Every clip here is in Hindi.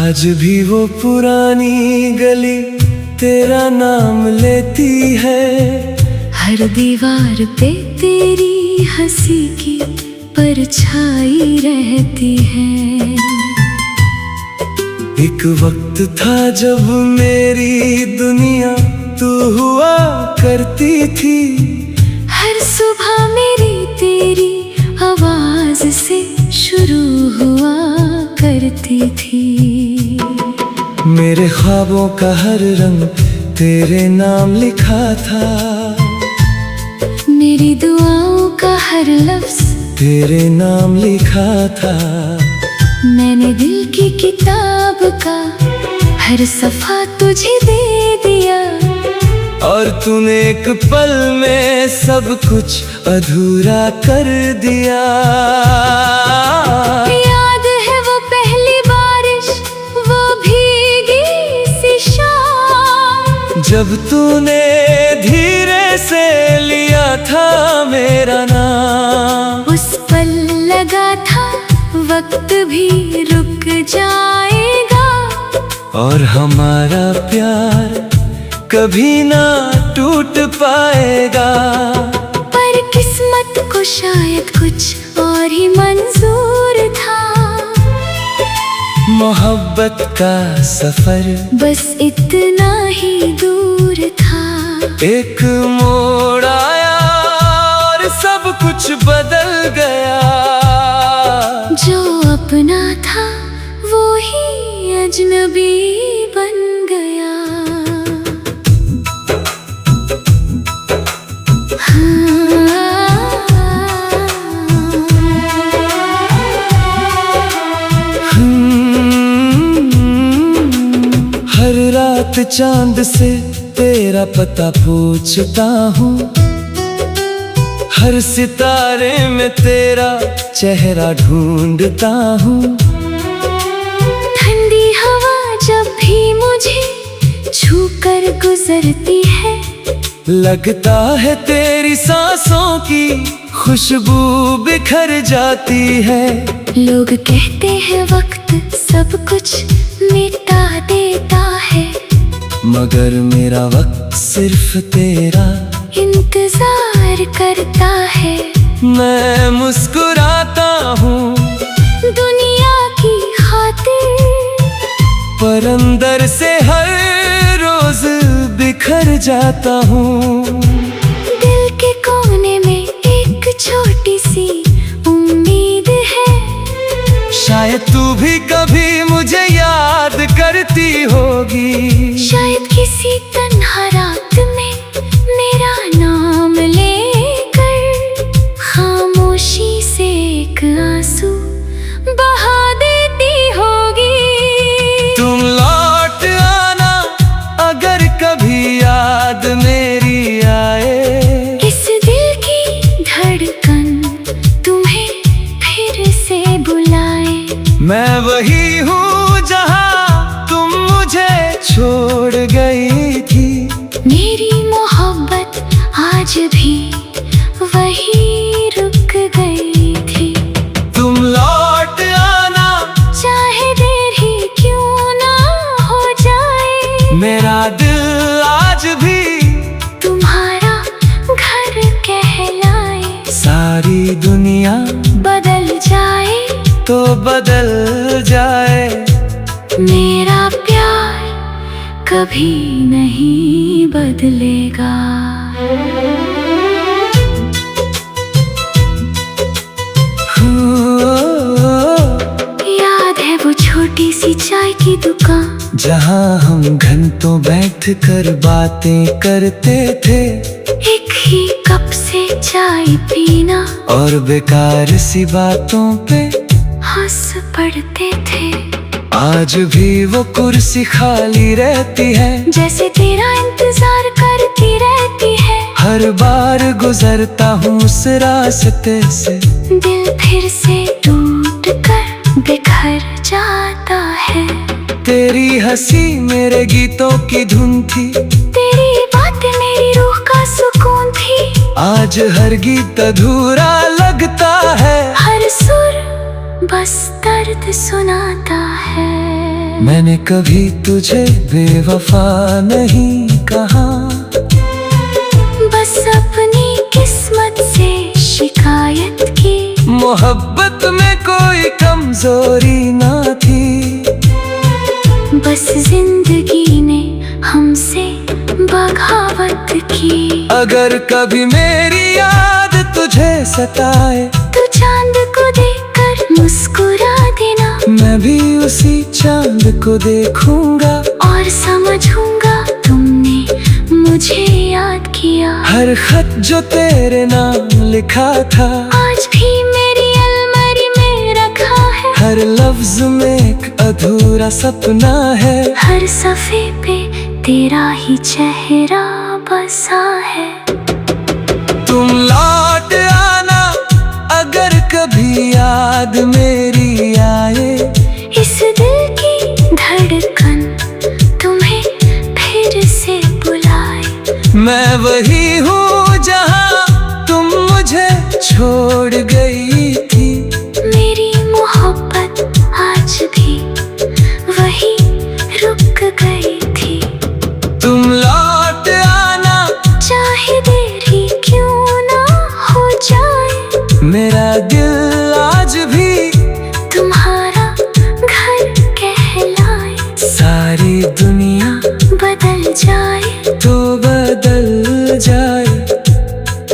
आज भी वो पुरानी गली तेरा नाम लेती है। हर दीवार पे तेरी हंसी की परछाई रहती है। एक वक्त था जब मेरी दुनिया तू हुआ करती थी। हर सुबह मेरी तेरी आवाज से शुरू हुआ करती थी। मेरे ख्वाबों का हर रंग तेरे नाम लिखा था। मेरी दुआओं का हर लफ्ज तेरे नाम लिखा था। मैंने दिल की किताब का हर सफा तुझे दे दिया। और तूने एक पल में सब कुछ अधूरा कर दिया। याद है वो पहली बारिश, वो भीगी सी शाम, जब तूने धीरे से लिया था मेरा नाम। उस पल लगा था वक्त भी रुक जाएगा। और हमारा प्यार कभी ना टूट पाएगा। पर किस्मत को शायद कुछ और ही मंजूर था। मोहब्बत का सफर बस इतना ही दूर था। एक मोड़ आया और सब कुछ बदल गया। जो अपना था वो ही अजनबी बन गया। हर रात चांद से तेरा पता पूछता हूँ। हर सितारे में तेरा चेहरा ढूंढता हूँ। ठंडी हवा जब भी मुझे छूकर गुजरती है, लगता है तेरी सांसों की खुशबू बिखर जाती है। लोग कहते हैं वक्त सब कुछ मिटा देता है, मगर मेरा वक्त सिर्फ तेरा इंतजार करता है। मैं मुस्कुराता हूँ दुनिया की खातिर, पर अंदर से हर रोज बिखर जाता हूँ। दिल के कोने में एक छोटी सी उम्मीद है। शायद तू भी कभी मुझे याद करती होगी। शायद किसी तन्हा रात में मेरा नाम लेकर खामोशी से एक आंसू बहा देती होगी। तुम लौट आना अगर कभी याद मेरी आए। इस दिल की धड़कन तुम्हें फिर से बुलाए। मैं वही हूँ जहाँ तुम मुझे छोड़ गई थी। मेरी मोहब्बत आज भी वही रुक गई थी। तुम लौट आना चाहे देर ही क्यों ना हो जाए। मेरा दिल आज भी तुम्हारा घर कहलाए। सारी दुनिया बदल जाए तो बदल जाए। मेरा प्यार कभी नहीं बदलेगा। याद है वो छोटी सी चाय की दुकान, जहाँ हम घंटों बैठ कर बातें करते थे। एक ही कप से चाय पीना और बेकार सी बातों पे हंस पड़ते थे। आज भी वो कुर्सी खाली रहती है, जैसे तेरा इंतजार करती रहती है। हर बार गुजरता हूँ उस रास्ते से, दिल फिर से टूट कर बिखर जाता है। तेरी हंसी मेरे गीतों की धुन थी, तेरी बातें मेरी रूह का सुकून थी। आज हर गीत अधूरा लगता है। हर सुर बस दर्द सुनाता है। मैंने कभी तुझे बेवफा नहीं कहा, बस अपनी किस्मत से शिकायत की। मोहब्बत में कोई कमजोरी ना थी, बस जिंदगी ने हमसे बगावत की। अगर कभी मेरी याद तुझे सताए तो चांद को देखकर मुस्कुरा देना, मैं भी उसी चांद को देखूंगा और समझूंगा तुमने मुझे याद किया। हर खत जो तेरे नाम लिखा था आज भी मेरी अलमारी में रखा है, हर लफ्ज में एक अधूरा सपना है, हर सफ़े पे तेरा ही चेहरा बसा है। तुम लौट आना अगर कभी याद मेरी आए, इस दिल की धड़कन तुम्हें फिर से बुलाए। मैं वही हूँ जहाँ तुम मुझे छोड़ गई थी, मेरी मोहब्बत आज भी वही रुक गई थी। तुम लौट आना चाहे देर ही क्यों ना हो जाए, मेरा दिल आज भी तुम्हारा घर कहलाए। सारी दुनिया बदल जाए तो बदल जाए,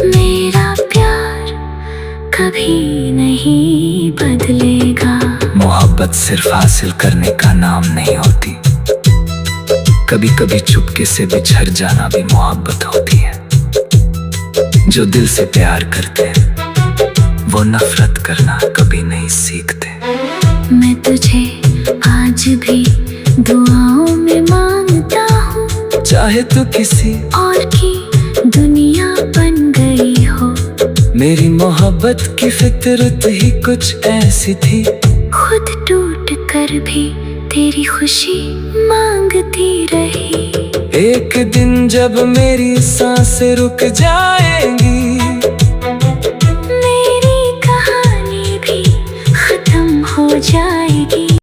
मेरा प्यार कभी नहीं बदलेगा। मोहब्बत सिर्फ हासिल करने का नाम नहीं होती, कभी कभी चुपके से बिछड़ जाना भी मोहब्बत होती है। जो दिल से प्यार करते हैं वो नफरत करना कभी नहीं सीखते। मैं तुझे आज भी दुआओं में मांगता हूँ, चाहे तू किसी और की दुनिया बन गई हो। मेरी मोहब्बत की फितरत ही कुछ ऐसी थी, खुद टूट कर भी तेरी खुशी मांगती रही। एक दिन जब मेरी सांसें रुक जाएंगी